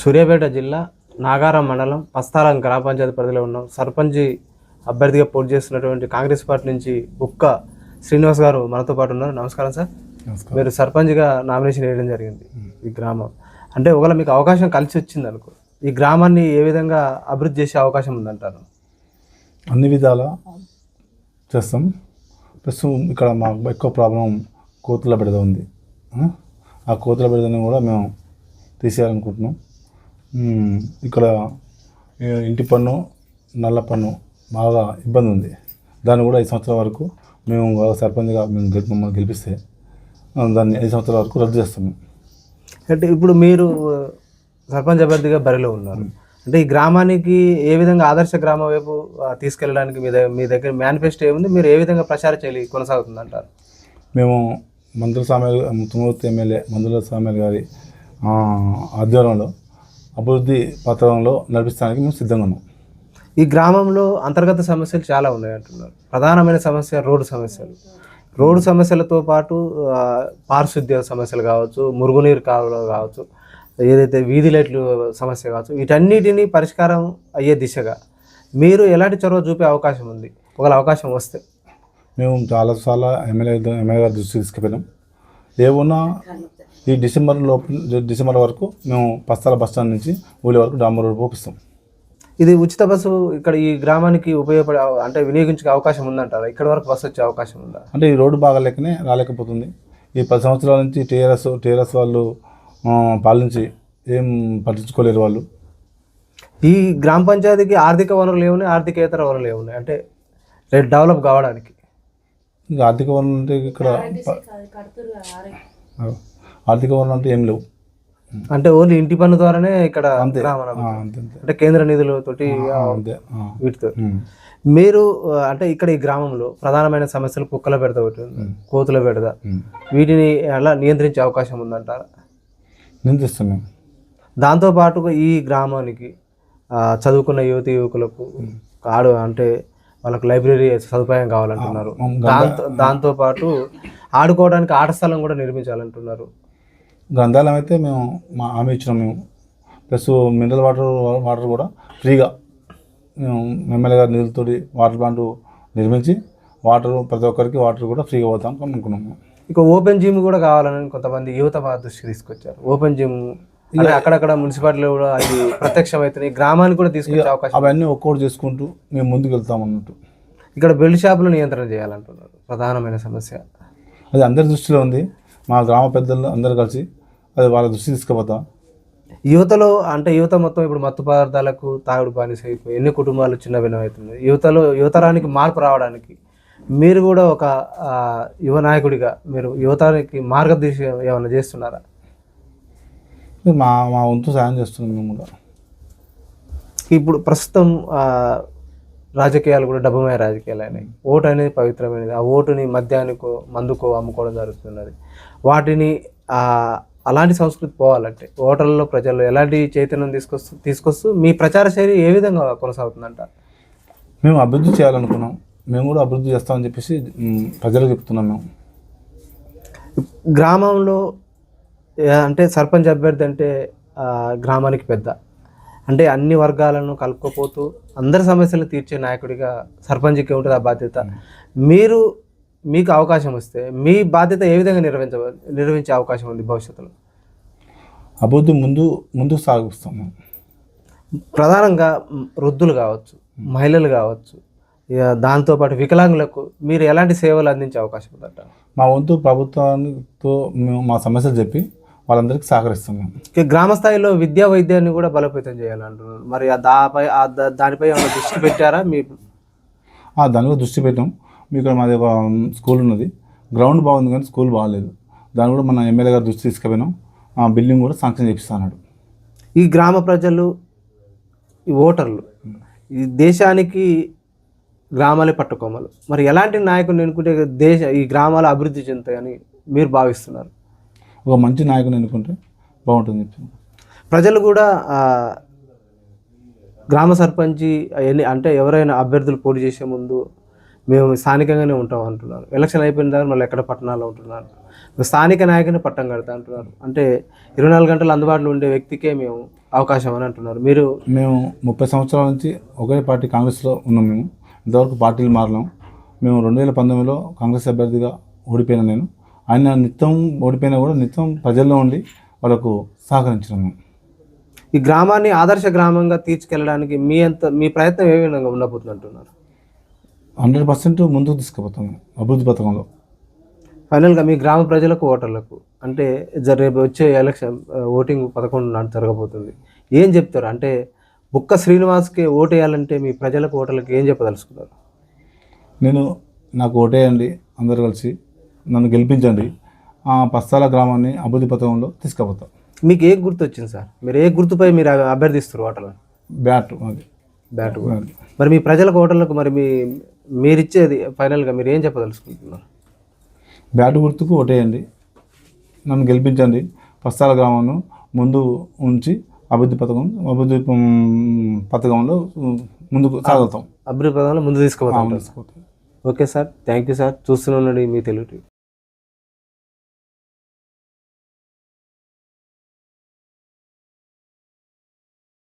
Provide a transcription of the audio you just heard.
సూర్యాపేట జిల్లా నాగారం మండలం పస్తారం గ్రామ పంచాయతీ పరిధిలో ఉన్నాం. సర్పంచ్ అభ్యర్థిగా పోటీ చేస్తున్నటువంటి కాంగ్రెస్ పార్టీ నుంచి బుక్క శ్రీనివాస్ గారు మనతో పాటు ఉన్నారు. నమస్కారం సార్. మీరు సర్పంచ్గా నామినేషన్ వేయడం జరిగింది. ఈ గ్రామం అంటే ఒకవేళ మీకు అవకాశం కలిసి వచ్చింది అనుకో, ఈ గ్రామాన్ని ఏ విధంగా అభివృద్ధి చేసే అవకాశం ఉందంటారు? అన్ని విధాల చేస్తాం. ప్రస్తుతం ఇక్కడ మాకు ఎక్కువ ప్రాబ్లం కోతుల బెడద ఉంది. ఆ కోతుల బెడదని కూడా మేము తీసేయాలనుకుంటున్నాం. ఇక్కడ ఇంటి పన్ను, నల్ల పన్ను బాగా ఇబ్బంది ఉంది. దాన్ని కూడా 5 సంవత్సరాల వరకు మేము సర్పంచ్గా మమ్మల్ని గెలిపిస్తే దాన్ని 5 సంవత్సరాల వరకు రద్దు చేస్తాము. అంటే ఇప్పుడు మీరు సర్పంచ్ అభ్యర్థిగా బరిలో ఉన్నారు. అంటే ఈ గ్రామానికి ఏ విధంగా ఆదర్శ గ్రామం వైపు తీసుకెళ్ళడానికి మీ దగ్గర మేనిఫెస్టో ఏముంది? మీరు ఏ విధంగా ప్రచార చేయాలి కొనసాగుతుంది అంటారు? మేము మందుల సామ్యాలు తుమ్మూర్తి ఎమ్మెల్యే మందుల సామ్యాలు గారి ఆధ్వర్యంలో అభివృద్ధి పత్రంలో నడిపించడానికి మేము సిద్ధంగా ఉన్నాం. ఈ గ్రామంలో అంతర్గత సమస్యలు చాలా ఉన్నాయి అంటున్నారు. ప్రధానమైన సమస్య రోడ్డు సమస్యలు. రోడ్డు సమస్యలతో పాటు పారిశుద్ధ్య సమస్యలు కావచ్చు, మురుగునీరు కాలువలు కావచ్చు, ఏదైతే వీధి లైట్లు సమస్య కావచ్చు, వీటన్నిటినీ పరిష్కారం అయ్యే దిశగా మీరు ఎలాంటి చొరవ చూపే అవకాశం ఉంది? ఒకవేళ అవకాశం వస్తే మేము చాలాసార్లు ఎమ్మెల్యే గారి దృష్టి తీసుకుపోయినాం. ఏమున్నా ఈ డిసెంబర్ వరకు మేము పస్తాల బస్టాండ్ నుంచి ఊళ్ళ వరకు డాంబర్ రోడ్ పోపిస్తాం. ఇది ఉచిత బస్సు ఇక్కడ ఈ గ్రామానికి ఉపయోగపడే అంటే వినియోగించే అవకాశం ఉందంటారా? ఇక్కడ వరకు బస్సు వచ్చే అవకాశం ఉందా? అంటే ఈ రోడ్డు బాగాలేకనే రాలేకపోతుంది. ఈ 10 సంవత్సరాల నుంచి టీఆర్ఎస్ వాళ్ళు పాలించి ఏం పట్టించుకోలేరు వాళ్ళు. ఈ గ్రామ పంచాయతీకి ఆర్థిక వనరులు ఏమున్నాయి, ఆర్థికేతర వనరులు ఏమున్నాయి అంటే డెవలప్ కావడానికి? ఇంకా ఆర్థిక వనరులు అంటే ఇక్కడ ఆర్థిక వనరులు అంటే ఏం లేవు. అంటే ఓన్లీ ఇంటి పన్ను ద్వారానే ఇక్కడ అంతే. అంటే కేంద్ర నిధులతోటి వీటితో మీరు అంటే ఇక్కడ ఈ గ్రామంలో ప్రధానమైన సమస్యలు కుక్కల బెడద ఒకటి, కోతుల బెడద, వీటిని ఎలా నియంత్రించే అవకాశం ఉందంటారా? నియంత్రిస్తాం మేము. దాంతోపాటు ఈ గ్రామానికి చదువుకున్న యువకులకు అంటే వాళ్ళకు లైబ్రరీ సదుపాయం కావాలంటున్నారు. దాంతోపాటు ఆడుకోవడానికి ఆట స్థలం కూడా నిర్మించాలంటున్నారు. గ్రంథాలయం అయితే మేము హామీ ఇచ్చినాం. మేము ప్లస్ మినరల్ వాటర్ కూడా ఫ్రీగా మేము ఎమ్మెల్యే గారి నిధులతోటి వాటర్ ప్లాంట్ నిర్మించి ప్రతి ఒక్కరికి వాటర్ కూడా ఫ్రీగా పోతాం అనుకున్నాము. ఇక ఓపెన్ జిమ్ కూడా కావాలని కొంతమంది యువత మా దృష్టికి తీసుకొచ్చారు. ఓపెన్ జిమ్ అక్కడక్కడ మున్సిపాలిటీలో కూడా అది ప్రత్యక్షమైతే గ్రామానికి కూడా తీసుకొచ్చే అవకాశం. అవన్నీ ఒక్కోటి చేసుకుంటూ మేము ముందుకు వెళ్తాం అన్నట్టు. ఇక్కడ బెల్ట్ షాపులు నియంత్రణ చేయాలంటున్నారు. ప్రధానమైన సమస్య అది అందరి దృష్టిలో ఉంది. మా గ్రామ పెద్దలు అందరూ కలిసి అది వాళ్ళ దృష్టి తీసుకుపోతాం. యువతలో అంటే యువత మొత్తం ఇప్పుడు మత్తు పదార్థాలకు తాగుడు బానిస అయిపోయి ఎన్ని కుటుంబాలు చిన్న భిన్నమవుతుంది. యువతరానికి మార్పు రావడానికి మీరు కూడా ఒక యువ నాయకుడిగా మీరు యువతరానికి మార్గదర్శనం ఏమైనా చేస్తున్నారా? మా వంతు సాయం చేస్తున్నాం మేము కూడా. ఇప్పుడు ప్రస్తుతం రాజకీయాలు కూడా డబ్బుమయ రాజకీయాలు అయినాయి. ఓటు అనేది పవిత్రమైనది. ఆ ఓటుని మద్యానికో మందుకో అమ్ముకోవడం జరుగుతున్నది. వాటిని అలాంటి సంస్కృతి పోవాలంటే ఓటర్లలో ప్రజల్లో ఎలాంటి చైతన్యం తీసుకొస్తూ మీ ప్రచార శైలి ఏ విధంగా కొనసాగుతుందంట? మేము అభివృద్ధి చేయాలనుకున్నాం. మేము కూడా అభివృద్ధి చేస్తామని చెప్పేసి ప్రజలకు చెప్తున్నాం. మేము గ్రామంలో అంటే సర్పంచ్ అభ్యర్థి అంటే గ్రామానికి పెద్ద, అంటే అన్ని వర్గాలను కలుపుకోపోతూ అందరి సమస్యలను తీర్చే నాయకుడిగా సర్పంచ్కి ఉంటుంది ఆ బాధ్యత. మీకు అవకాశం వస్తే మీ బాధ్యత ఏ విధంగా నిర్వహించే అవకాశం ఉంది భవిష్యత్తులో? అభివృద్ధి ముందు సాగిస్తాము. ప్రధానంగా వృద్ధులు కావచ్చు, మహిళలు కావచ్చు, దాంతోపాటు వికలాంగులకు మీరు ఎలాంటి సేవలు అందించే అవకాశం ఉందంట? మా వంతు ప్రభుత్వానితో మేము మా సమస్యలు చెప్పి వాళ్ళందరికీ సహకరిస్తాం. మేము గ్రామ స్థాయిలో విద్యా వైద్యాన్ని కూడా బలోపేతం చేయాలంటున్నారు. మరి దానిపై ఏమైనా దృష్టి పెట్టారా? దాని మీద దృష్టి పెట్టాం. ఇక్కడ మాది ఒక స్కూల్ ఉన్నది. గ్రౌండ్ బాగుంది కానీ స్కూల్ బాగాలేదు. దాన్ని కూడా మన ఎమ్మెల్యే గారు దృష్టి తీసుకుపోయినాం. ఆ బిల్డింగ్ కూడా శాంక్షన్ చేపిస్తున్నాడు. ఈ గ్రామ ప్రజలు, ఈ ఓటర్లు ఈ దేశానికి గ్రామాలే పట్టుకోమలు. మరి ఎలాంటి నాయకుడిని ఎన్నుకుంటే ఈ గ్రామాలు అభివృద్ధి చెందుతాయని మీరు భావిస్తున్నారు? ఒక మంచి నాయకుని ఎన్నుకుంటే బాగుంటుంది. ప్రజలు కూడా గ్రామ సర్పంచి అంటే ఎవరైనా అభ్యర్థులు పోటీ చేసే ముందు మేము స్థానికంగానే ఉంటాం అంటున్నారు. ఎలక్షన్ అయిపోయిన తర్వాత మళ్ళీ ఎక్కడ పట్టణాల్లో ఉంటున్నారు. స్థానిక నాయకుని పట్టం కడతా అంటున్నారు. అంటే 24 గంటలు అందుబాటులో ఉండే వ్యక్తికే మేము అవకాశం అని అంటున్నారు. మీరు మేము 30 సంవత్సరాల నుంచి ఒకే పార్టీ కాంగ్రెస్లో ఉన్నాం. మేము ఇంతవరకు పార్టీలు మారలేం. మేము 2019లో కాంగ్రెస్ అభ్యర్థిగా ఓడిపోయినా నేను. ఆయన నిత్యం ఓడిపోయినా కూడా నిత్యం ప్రజల్లో ఉండి వాళ్ళకు సహకరించినాము. ఈ గ్రామాన్ని ఆదర్శ గ్రామంగా తీర్చుకెళ్ళడానికి మీ ప్రయత్నం ఏ విధంగా ఉండబోతుంది అంటున్నారు? 100% ముందుకు తీసుకుపోతాము అభివృద్ధి పథకంలో. ఫైనల్గా మీ గ్రామ ప్రజలకు, ఓటర్లకు అంటే రేపు వచ్చే ఎలక్షన్ ఓటింగ్ 11 నాడు జరగబోతుంది. ఏం చెప్తారు? అంటే బుక్క శ్రీనివాస్కి ఓటు వేయాలంటే మీ ప్రజలకు, ఓటర్లకు ఏం చెప్పదలుచుకున్నారు? నాకు ఓటేయండి, అందరు కలిసి నన్ను గెలిపించండి, పస్తాల గ్రామాన్ని అభివృద్ధి పథకంలో తీసుకుపోతాం. మీకు ఏ గుర్తు వచ్చింది సార్? మీరు ఏ గుర్తుపై మీరు అభ్యర్థిస్తారు ఓటర్లను? బ్యాట్ అది బ్యాట్. మరి మీ ప్రజలకు, ఓటర్లకు మరి మీరిచ్చేది ఫైనల్గా మీరు ఏం చెప్పదలుచుకుంటున్నారు? బ్యాట్ గుర్తుకు ఓటేయండి, నన్ను గెలిపించండి, పస్తాల గ్రామాన్ని ముందు ఉంచి అభివృద్ధి పథకంలో ముందుకు సాగుతాం. అభివృద్ధి పథకంలో ముందు తీసుకుపోతాం. Okay sir, thank you sir. చూస్తూనే ఉండండి మీ తెలుగు టీవీ.